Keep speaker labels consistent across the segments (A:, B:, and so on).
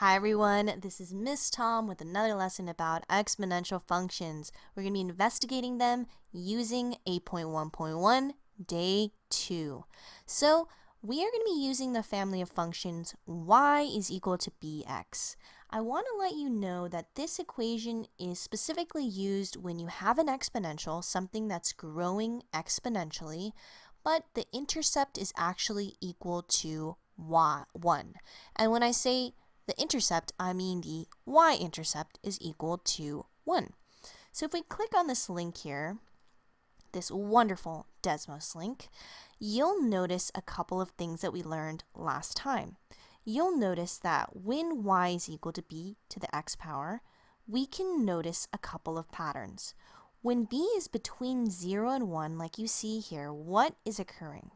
A: Hi everyone, this is Miss Tom with another lesson about exponential functions. We're going to be investigating them using 8.1.1 day 2. So we are going to be using the family of functions y is equal to bx. I want to let you know that this equation is specifically used when you have an exponential, something that's growing exponentially, but the intercept is actually equal to 1. And when I say the intercept, I mean the y-intercept is equal to 1. So if we click on this link here, this wonderful Desmos link, you'll notice a couple of things that we learned last time. You'll notice that when y is equal to b to the x power, we can notice a couple of patterns. When b is between 0 and 1, like you see here, what is occurring?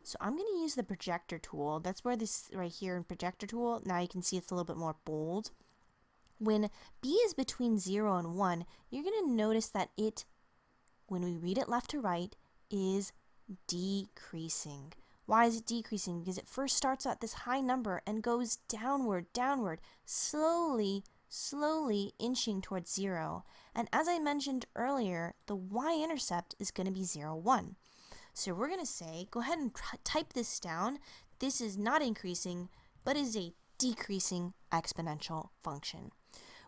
A: So I'm going to use the projector tool. That's where this right here in projector tool, now you can see it's a little bit more bold. When b is between 0 and 1, you're going to notice that it, when we read it left to right, is decreasing. Why is it decreasing? Because it first starts at this high number and goes downward, slowly inching towards 0. And as I mentioned earlier, the y-intercept is going to be 0, 1. So we're going to say, go ahead and type this down. This is not increasing, but is a decreasing exponential function.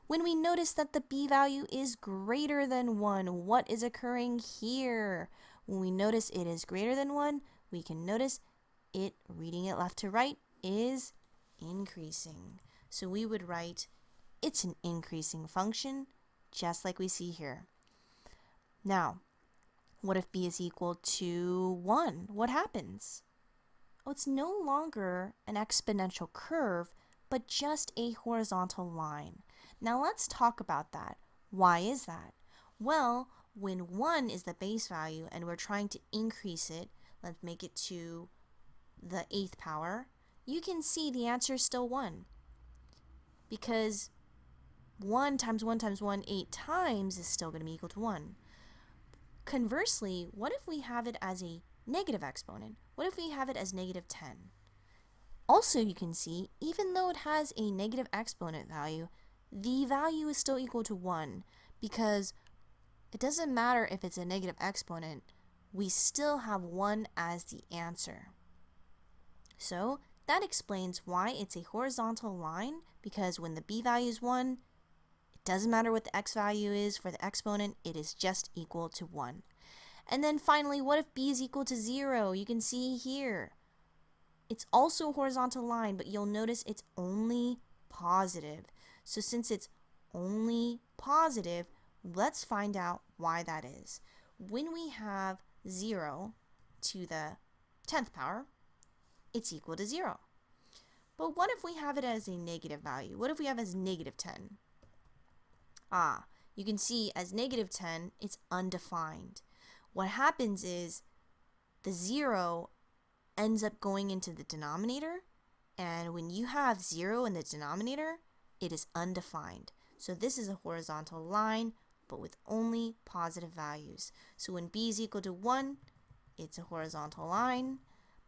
A: When we notice that the b value is greater than 1, what is occurring here? When we notice it is greater than 1, we can notice it, reading it left to right, is increasing. So we would write, it's an increasing function, just like we see here. Now, what if b is equal to 1? What happens? Oh, it's no longer an exponential curve, but just a horizontal line. Now let's talk about that. Why is that? Well, when 1 is the base value and we're trying to increase it, let's make it to the 8th power, you can see the answer is still 1. Because 1 times 1 times 1, 8 times, is still going to be equal to 1. Conversely, what if we have it as a negative exponent? What if we have it as negative 10? Also, you can see, even though it has a negative exponent value, the value is still equal to 1 because it doesn't matter if it's a negative exponent, we still have 1 as the answer. So that explains why it's a horizontal line, because when the b value is 1, doesn't matter what the x value is for the exponent, it is just equal to 1. And then finally, what if b is equal to 0? You can see here. It's also a horizontal line, but you'll notice it's only positive. So since it's only positive, let's find out why that is. When we have 0 to the 10th power, it's equal to 0. But what if we have it as a negative value? What if we have it as negative 10? You can see as negative 10, it's undefined. What happens is the 0 ends up going into the denominator, and when you have 0 in the denominator, it is undefined. So this is a horizontal line, but with only positive values. So when b is equal to 1, it's a horizontal line,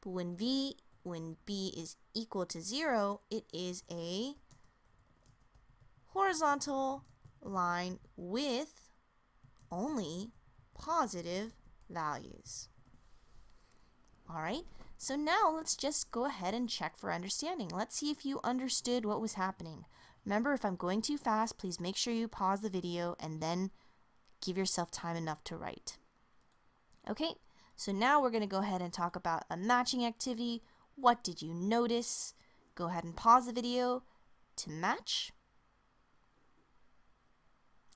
A: but when b is equal to 0, it is a horizontal line with only positive values. Alright, so now let's just go ahead and check for understanding. Let's see if you understood what was happening. Remember, if I'm going too fast, please make sure you pause the video and then give yourself time enough to write. Okay, so now we're going to go ahead and talk about a matching activity. What did you notice? Go ahead and pause the video to match.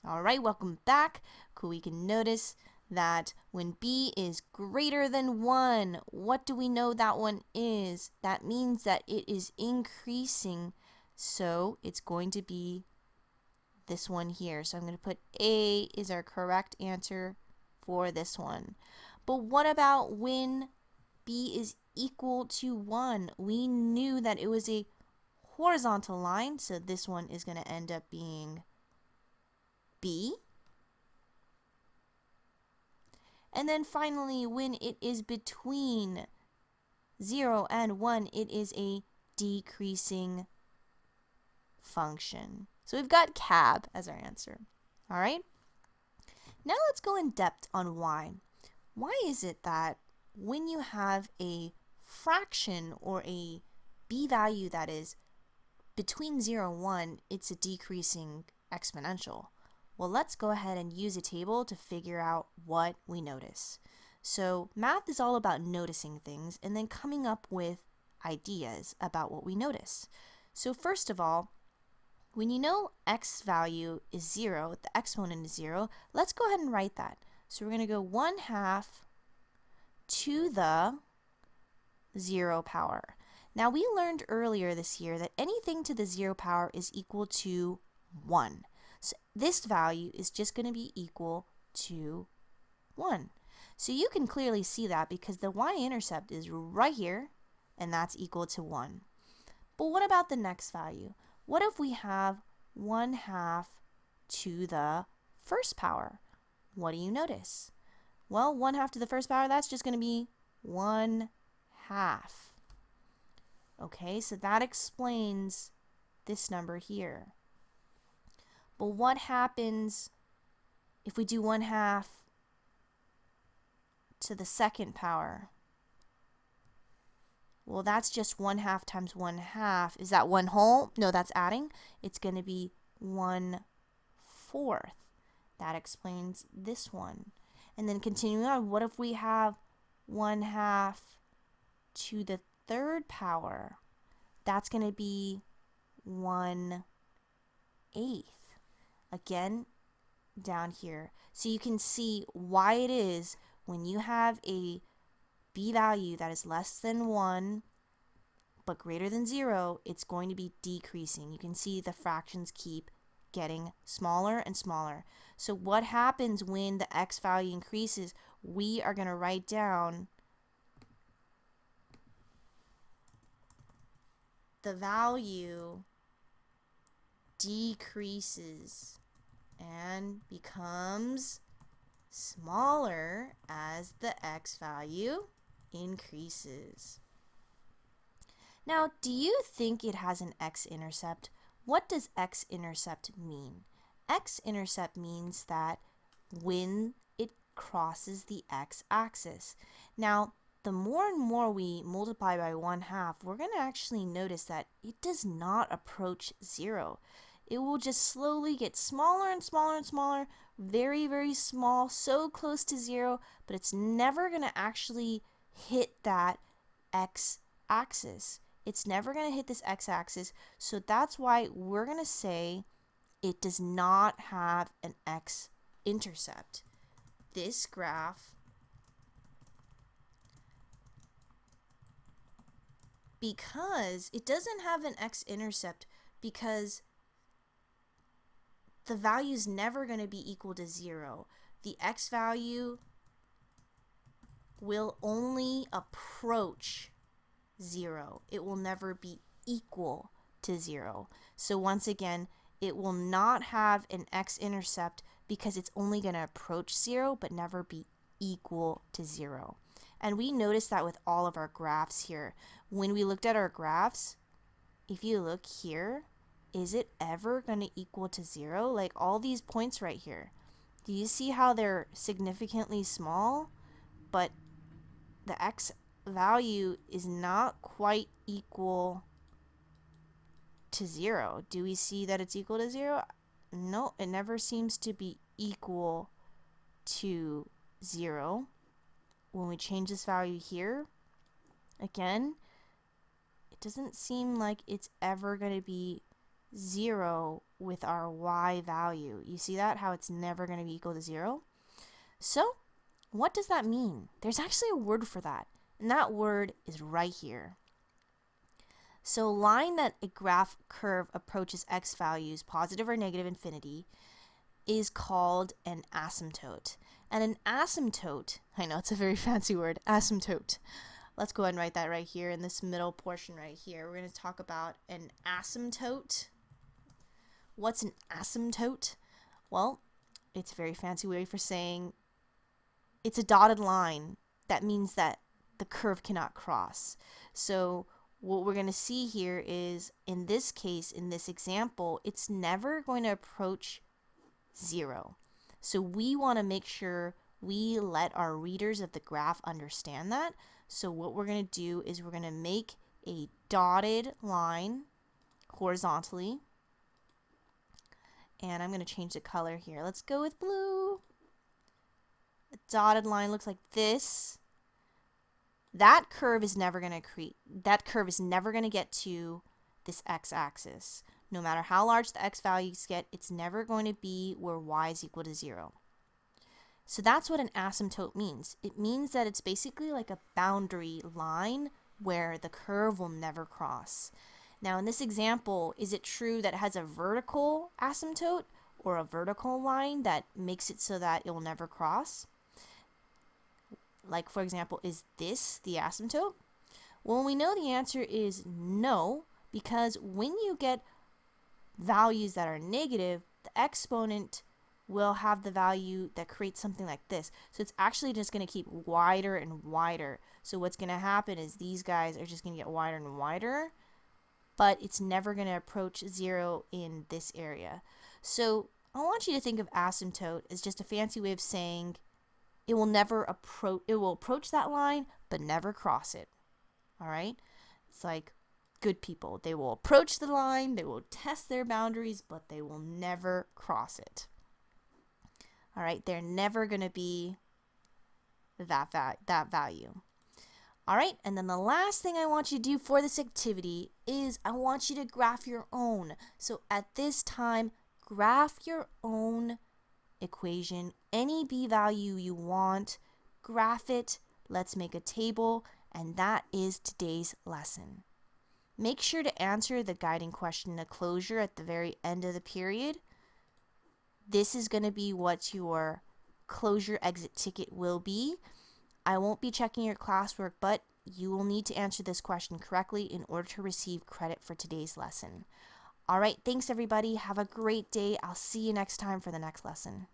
A: Alright, welcome back. Cool, we can notice that when b is greater than 1, what do we know that one is? That means that it is increasing, so it's going to be this one here. So I'm going to put A is our correct answer for this one. But what about when b is equal to 1? We knew that it was a horizontal line, so this one is going to end up being B. And then finally, when it is between 0 and 1, it is a decreasing function. So we've got cab as our answer. All right? Now let's go in depth on why. Why is it that when you have a fraction or a b value that is between 0 and 1, it's a decreasing exponential? Well, let's go ahead and use a table to figure out what we notice. So math is all about noticing things and then coming up with ideas about what we notice. So first of all, when you know x value is 0, the exponent is 0, let's go ahead and write that. So we're going to go 1/2 to the 0 power. Now we learned earlier this year that anything to the 0 power is equal to 1. So this value is just going to be equal to 1. So you can clearly see that because the y-intercept is right here, and that's equal to 1. But what about the next value? What if we have 1/2 to the first power? What do you notice? Well, 1/2 to the first power, that's just going to be 1/2. Okay, so that explains this number here. But what happens if we do 1/2 to the second power? Well, that's just 1/2 times 1/2. Is that 1 whole? No, that's adding. It's going to be 1/4. That explains this one. And then continuing on, what if we have 1/2 to the third power? That's going to be 1/8. Again, down here. So you can see why it is when you have a b value that is less than 1 but greater than 0, it's going to be decreasing. You can see the fractions keep getting smaller and smaller. So what happens when the x value increases? We are going to write down the value decreases and becomes smaller as the x value increases. Now, do you think it has an x-intercept? What does x-intercept mean? X-intercept means that when it crosses the x-axis. Now, the more and more we multiply by 1/2, we're going to actually notice that it does not approach 0. It will just slowly get smaller and smaller and smaller, very, very small, so close to 0, but it's never going to actually hit that x-axis. It's never going to hit this x-axis, so that's why we're going to say it does not have an x-intercept. This graph, because it doesn't have an x-intercept, because the value is never going to be equal to 0. The x value will only approach 0. It will never be equal to 0. So once again, it will not have an x-intercept because it's only going to approach 0 but never be equal to 0. And we noticed that with all of our graphs here. When we looked at our graphs, if you look here, is it ever going to equal to 0? Like all these points right here. Do you see how they're significantly small? But the x value is not quite equal to 0. Do we see that it's equal to 0? No, it never seems to be equal to 0. When we change this value here, again, it doesn't seem like it's ever going to be 0 with our y value. You see that? How it's never going to be equal to 0? So, what does that mean? There's actually a word for that, and that word is right here. So, a line that a graph curve approaches x values, positive or negative infinity, is called an asymptote. And an asymptote, I know it's a very fancy word, asymptote. Let's go ahead and write that right here in this middle portion right here. We're going to talk about an asymptote. What's an asymptote? Well, it's a very fancy way for saying it's a dotted line. That means that the curve cannot cross. So what we're going to see here is, in this case, in this example, it's never going to approach 0. So we want to make sure we let our readers of the graph understand that. So what we're going to do is we're going to make a dotted line horizontally. And I'm going to change the color here. Let's go with blue. A dotted line looks like this. That curve is never going to get to this x-axis. No matter how large the x values get, it's never going to be where y is equal to 0. So that's what an asymptote means. It means that it's basically like a boundary line where the curve will never cross. Now in this example, is it true that it has a vertical asymptote or a vertical line that makes it so that it will never cross? Like, for example, is this the asymptote? Well, we know the answer is no, because when you get values that are negative, the exponent will have the value that creates something like this. So it's actually just going to keep wider and wider. So what's going to happen is these guys are just going to get wider and wider, but it's never going to approach 0 in this area. So I want you to think of asymptote as just a fancy way of saying it will approach that line, but never cross it. All right? It's like good people. They will approach the line, they will test their boundaries, but they will never cross it. All right? They're never going to be that value. All right? And then the last thing I want you to do for this activity is I want you to graph your own. So at this time, graph your own equation, any b value you want, graph it, let's make a table, and that is today's lesson. Make sure to answer the guiding question, the closure, at the very end of the period. This is going to be what your closure exit ticket will be. I won't be checking your classwork, but you will need to answer this question correctly in order to receive credit for today's lesson. All right, thanks everybody. Have a great day. I'll see you next time for the next lesson.